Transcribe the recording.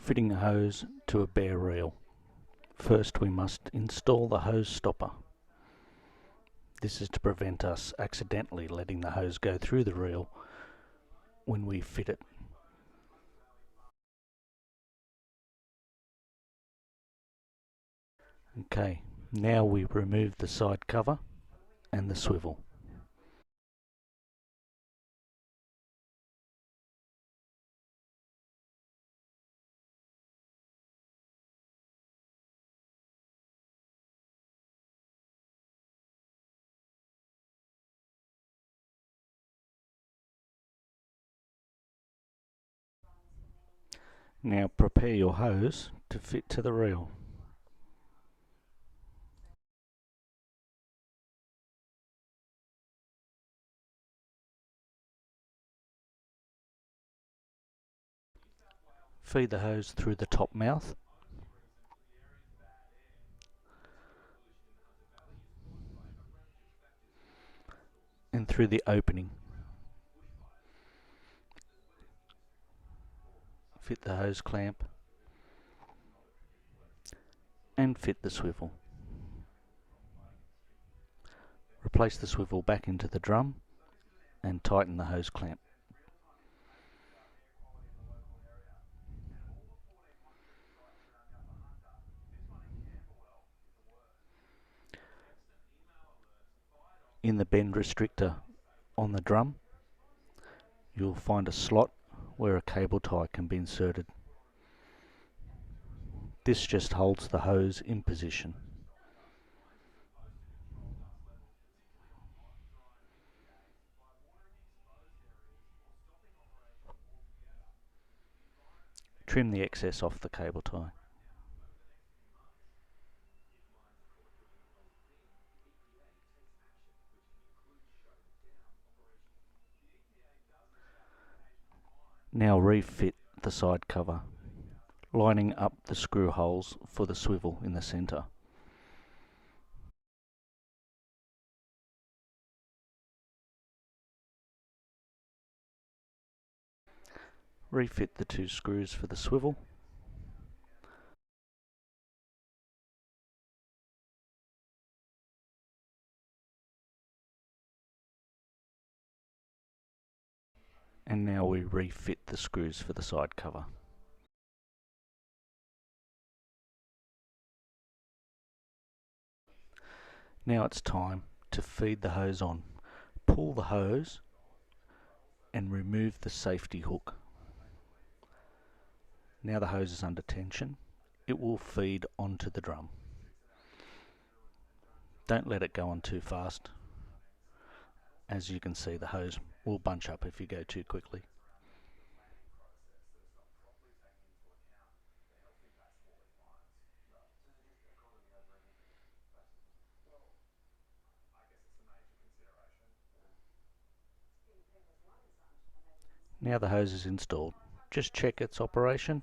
Fitting a hose to a bare reel. First we must install the hose stopper. This is to prevent us accidentally letting the hose go through the reel when we fit it. Okay, now we remove the side cover and the swivel. Now prepare your hose to fit to the reel. Feed the hose through the top mouth and through the opening. Fit the hose clamp and fit the swivel. Replace the swivel back into the drum and tighten the hose clamp. In the bend restrictor on the drum, you'll find a slot where a cable tie can be inserted. This just holds the hose in position. Trim the excess off the cable tie. Now refit the side cover, lining up the screw holes for the swivel in the centre. Refit the 2 screws for the swivel. And now we refit the screws for the side cover. Now it's time to feed the hose on. Pull the hose and remove the safety hook. Now the hose is under tension. It will feed onto the drum. Don't let it go on too fast. As you can see, the hose will bunch up if you go too quickly. Now the hose is installed. Just check its operation